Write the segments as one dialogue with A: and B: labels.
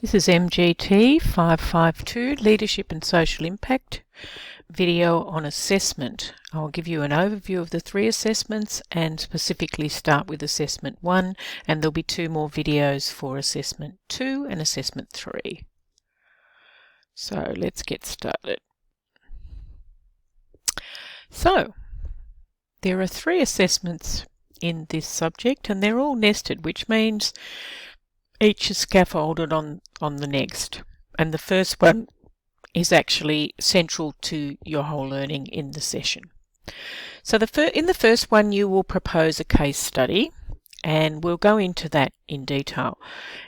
A: This is MGT552, Leadership and Social Impact, video on assessment. I'll give you an overview of the 3 assessments and specifically start with assessment 1, and there'll be 2 more videos for assessment 2 and assessment 3. So let's get started. So there are 3 assessments in this subject and they're all nested, which means each is scaffolded on the next, and the first one is actually central to your whole learning in the session. So in the first one you will propose a case study, and we'll go into that in detail.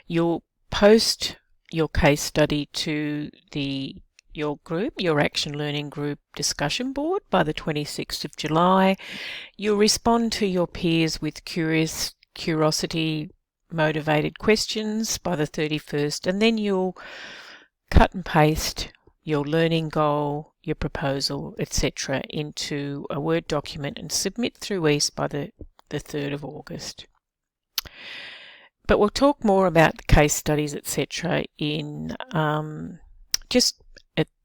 A: You'll post your case study to your group, your Action Learning Group discussion board by the 26th of July. You'll respond to your peers with curiosity motivated questions by the 31st, and then you'll cut and paste your learning goal, your proposal, etc. into a Word document and submit through EAST by the 3rd of August. But we'll talk more about the case studies, etc. in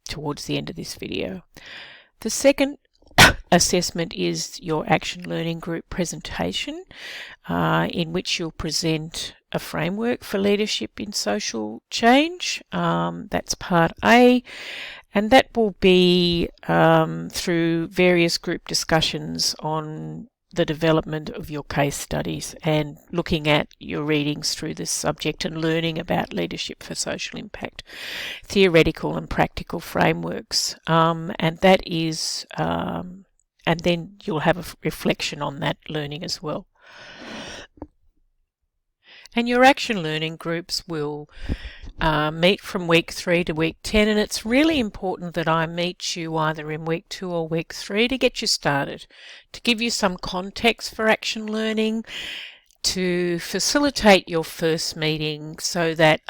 A: towards the end of this video. The second assessment is your Action Learning Group presentation, in which you'll present a framework for leadership in social change. That's part A, and that will be through various group discussions on the development of your case studies and looking at your readings through this subject and learning about leadership for social impact, theoretical and practical frameworks, and that is and then you'll have a reflection on that learning as well. And your action learning groups will meet from week 3 to week 10, and it's really important that I meet you either in week 2 or week 3 to get you started, to give you some context for action learning, to facilitate your first meeting so that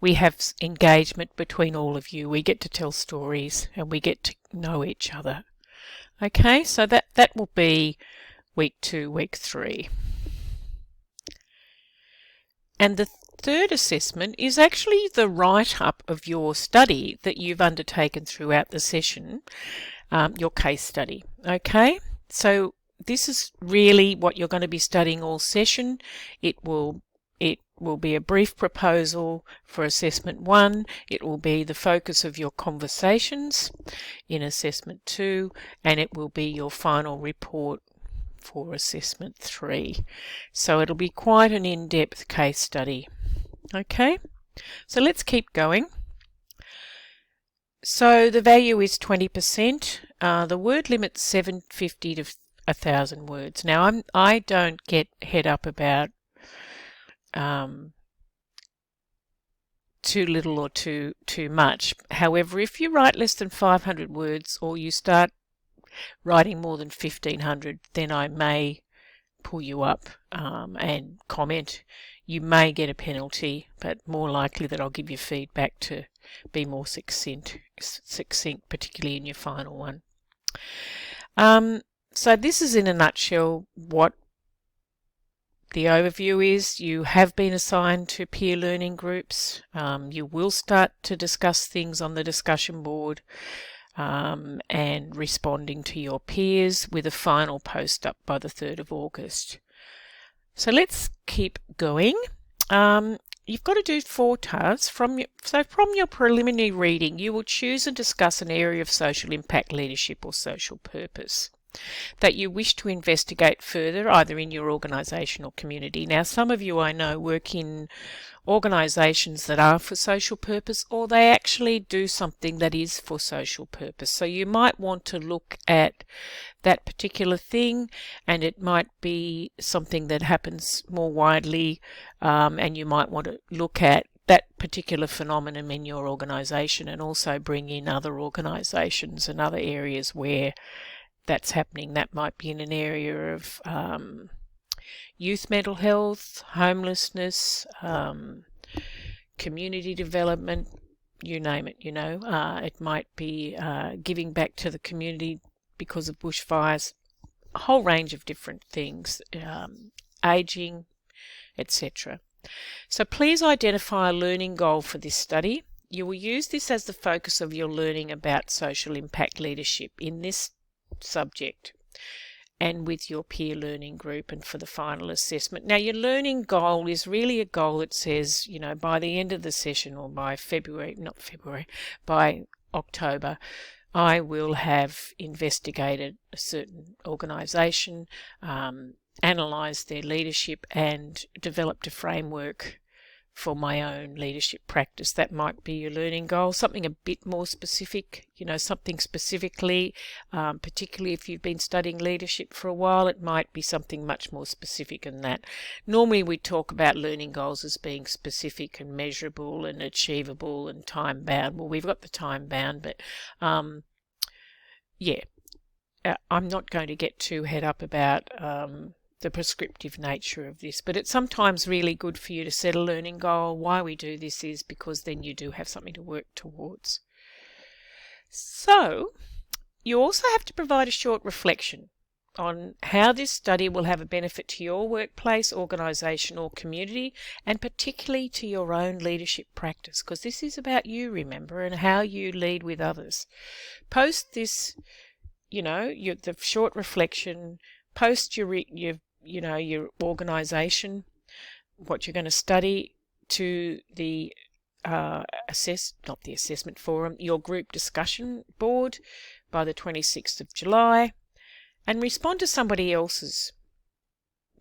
A: we have engagement between all of you. We get to tell stories and we get to know each other. Okay, so that will be week 2, week 3. And the third assessment is actually the write-up of your study that you've undertaken throughout the session, your case study. Okay, so this is really what you're going to be studying all session. It will be a brief proposal for assessment 1. It will be the focus of your conversations in assessment 2, and it will be your final report for assessment 3. So it'll be quite an in-depth case study. Okay, so let's keep going. So the value is 20%. The word limit's 750 to 1,000 words. Now I don't get head up about too little or too much. However, if you write less than 500 words or you start writing more than 1,500, then I may pull you up and comment. You may get a penalty, but more likely that I'll give you feedback to be more succinct, particularly in your final one. So this is in a nutshell what the overview is. You have been assigned to peer learning groups. You will start to discuss things on the discussion board and responding to your peers with a final post up by the 3rd of August. So let's keep going. You've got to do 4 tasks. From your preliminary reading, you will choose and discuss an area of social impact, leadership or social purpose that you wish to investigate further, either in your organisation or community. Now, some of you I know work in organisations that are for social purpose, or they actually do something that is for social purpose. So you might want to look at that particular thing, and it might be something that happens more widely, and you might want to look at that particular phenomenon in your organisation and also bring in other organisations and other areas where that's happening. That might be in an area of youth mental health, homelessness, community development, you name it, it might be giving back to the community because of bushfires, a whole range of different things, ageing, etc. So please identify a learning goal for this study. You will use this as the focus of your learning about social impact leadership in this subject and with your peer learning group and for the final assessment. Now, your learning goal is really a goal that says, by the end of the session or by by October, I will have investigated a certain organisation, analysed their leadership and developed a framework for my own leadership practice. That might be your learning goal, something a bit more specific, something specifically, particularly if you've been studying leadership for a while, it might be something much more specific than that. Normally we talk about learning goals as being specific and measurable and achievable and time bound. Well, we've got the time bound, but I'm not going to get too head up about the prescriptive nature of this, but it's sometimes really good for you to set a learning goal. Why we do this is because then you do have something to work towards. So you also have to provide a short reflection on how this study will have a benefit to your workplace, organisation or community, and particularly to your own leadership practice, because this is about you, remember, and how you lead with others. Post this, the short reflection, post your organisation, what you're going to study, to the assessment forum, your group discussion board by the 26th of July, and respond to somebody else's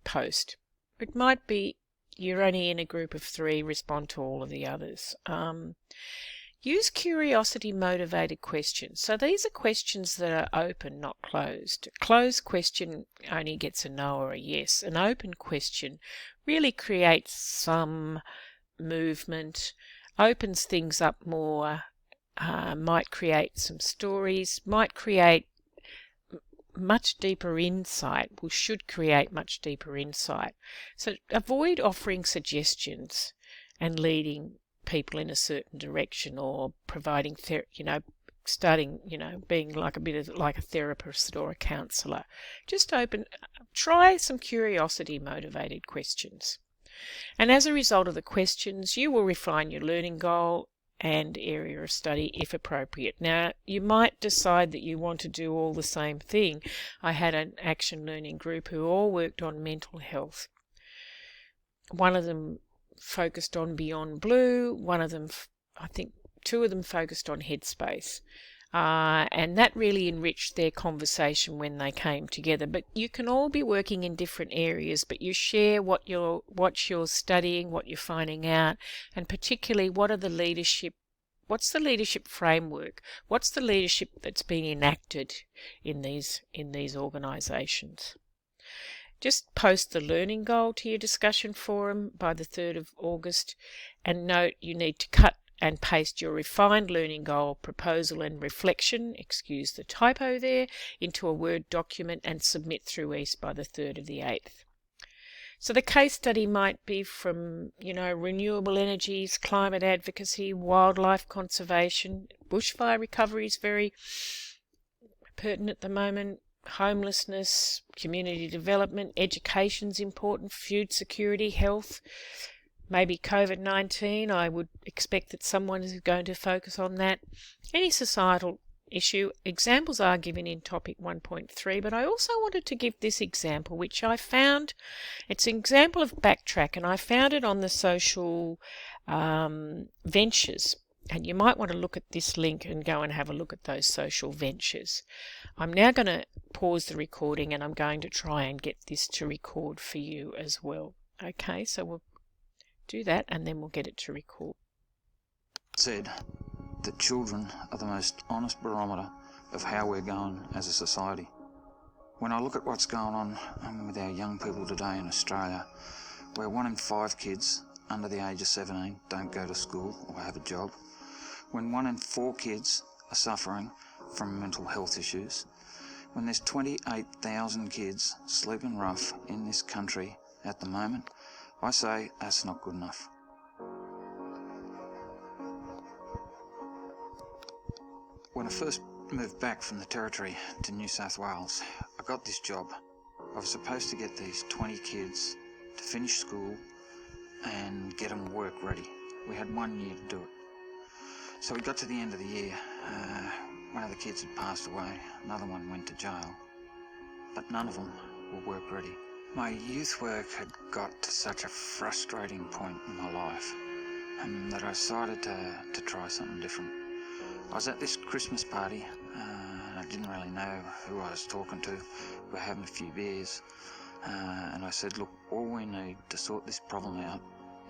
A: post. It might be you're only in a group of 3, respond to all of the others. Use curiosity-motivated questions. So these are questions that are open, not closed. A closed question only gets a no or a yes. An open question really creates some movement, opens things up more, might create some stories, might create much deeper insight, should create much deeper insight. So avoid offering suggestions and leading people in a certain direction, or providing being like a bit of like a therapist or a counsellor. Just try some curiosity motivated questions, and as a result of the questions you will refine your learning goal and area of study if appropriate. Now, you might decide that you want to do all the same thing. I had an action learning group who all worked on mental health. One of them focused on Beyond Blue, one of them, I think 2 of them focused on Headspace, and that really enriched their conversation when they came together. But you can all be working in different areas, but you share what you're studying, what you're finding out, and particularly what's the leadership framework, what's the leadership that's been enacted in these organisations. Just post the learning goal to your discussion forum by the 3rd of August, and note you need to cut and paste your refined learning goal, proposal and reflection, excuse the typo there, into a Word document and submit through EAST by the 3rd of the 8th. So the case study might be from, renewable energies, climate advocacy, wildlife conservation, bushfire recovery is very pertinent at the moment, homelessness, community development, education's important, food security, health, maybe COVID-19. I would expect that someone is going to focus on that. Any societal issue. Examples are given in topic 1.3, but I also wanted to give this example, which I found, it's an example of backtrack, and I found it on the social ventures. And you might want to look at this link and go and have a look at those social ventures. I'm now going to pause the recording, and I'm going to try and get this to record for you as well. Okay, so we'll do that and then we'll get it to record.
B: Said that children are the most honest barometer of how we're going as a society. When I look at what's going on with our young people today in Australia, where 1 in 5 kids under the age of 17 don't go to school or have a job, when 1 in 4 kids are suffering from mental health issues, when there's 28,000 kids sleeping rough in this country at the moment, I say that's not good enough. When I first moved back from the Territory to New South Wales, I got this job. I was supposed to get these 20 kids to finish school and get them work ready. We had 1 year to do it. So we got to the end of the year. One of the kids had passed away, another one went to jail, but none of them were work ready. My youth work had got to such a frustrating point in my life that I decided to try something different. I was at this Christmas party, and I didn't really know who I was talking to. We were having a few beers, and I said, look, all we need to sort this problem out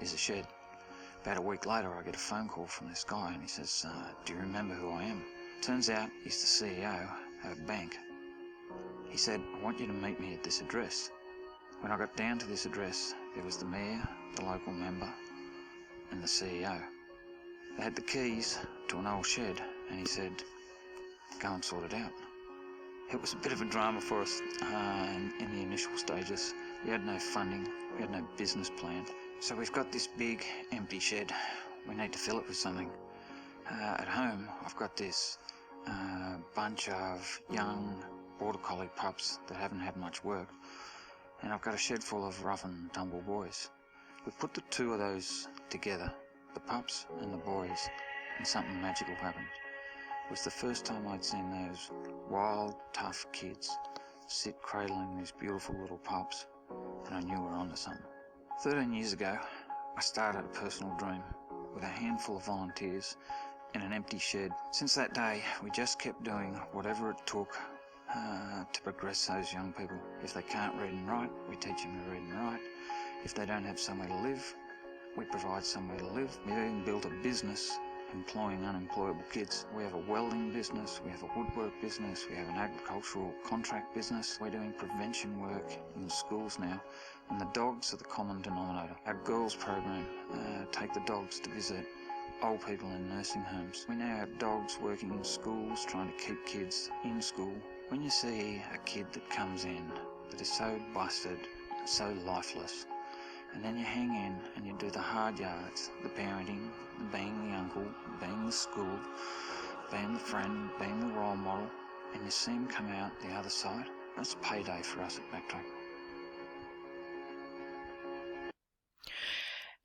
B: is a shed. About a week later, I get a phone call from this guy, and he says, do you remember who I am? Turns out he's the CEO of a bank. He said, I want you to meet me at this address. When I got down to this address, there was the mayor, the local member, and the CEO. They had the keys to an old shed, and he said, go and sort it out. It was a bit of a drama for us in the initial stages. We had no funding, we had no business plan. So we've got this big empty shed. We need to fill it with something. At home, I've got this bunch of young border collie pups that haven't had much work, and I've got a shed full of rough and tumble boys. We put the two of those together, the pups and the boys, and something magical happened. It was the first time I'd seen those wild, tough kids sit cradling these beautiful little pups, and I knew we were onto something. 13 years ago, I started a personal dream with a handful of volunteers in an empty shed. Since that day, we just kept doing whatever it took to progress those young people. If they can't read and write, we teach them to read and write. If they don't have somewhere to live, we provide somewhere to live. We've even built a business employing unemployable kids. We have a welding business, we have a woodwork business, we have an agricultural contract business. We're doing prevention work in schools now, and the dogs are the common denominator. Our girls program take the dogs to visit old people in nursing homes. We now have dogs working in schools trying to keep kids in school. When you see a kid that comes in that is so busted, so lifeless, and then you hang in and you do the hard yards, the parenting, being the uncle, being the school, being the friend, being the role model, and you see them come out the other side, that's payday for us at Backtrack.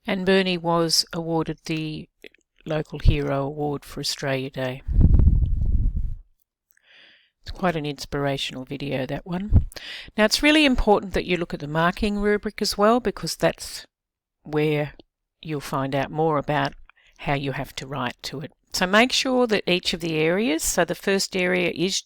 A: And Bernie was awarded the Local Hero Award for Australia Day. It's quite an inspirational video, that one. Now, it's really important that you look at the marking rubric as well, because that's where you'll find out more about how you have to write to it. So make sure that each of the areas, so the first area is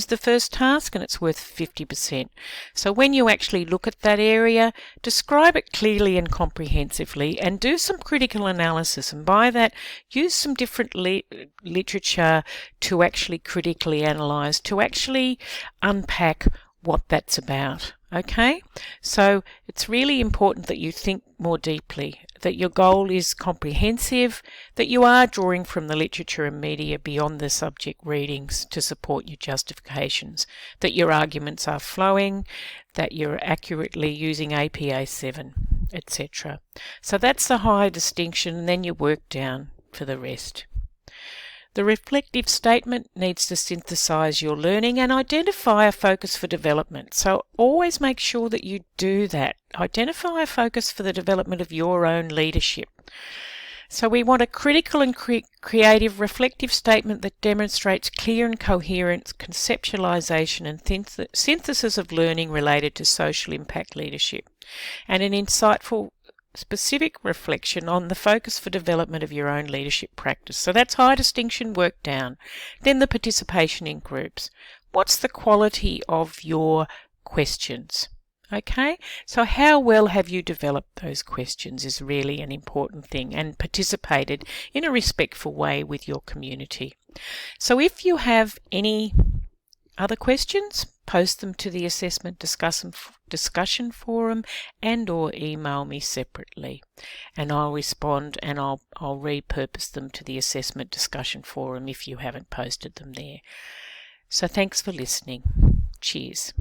A: the first task, and it's worth 50%. So when you actually look at that area, describe it clearly and comprehensively, and do some critical analysis. And by that, use some different literature to actually critically analyse, to actually unpack what that's about. Okay, so it's really important that you think more deeply, that your goal is comprehensive, that you are drawing from the literature and media beyond the subject readings to support your justifications, that your arguments are flowing, that you're accurately using APA 7, etc. So that's the high distinction, and then you work down for the rest. The reflective statement needs to synthesize your learning and identify a focus for development. So always make sure that you do that. Identify a focus for the development of your own leadership. So we want a critical and creative reflective statement that demonstrates clear and coherent conceptualization and synthesis of learning related to social impact leadership, and an insightful specific reflection on the focus for development of your own leadership practice. So that's high distinction, work down. Then the participation in groups. What's the quality of your questions? Okay, so how well have you developed those questions is really an important thing, and participated in a respectful way with your community. So if you have any other questions, post them to the assessment discussion forum and or email me separately, and I'll respond, and I'll repurpose them to the assessment discussion forum if you haven't posted them there. So thanks for listening. Cheers.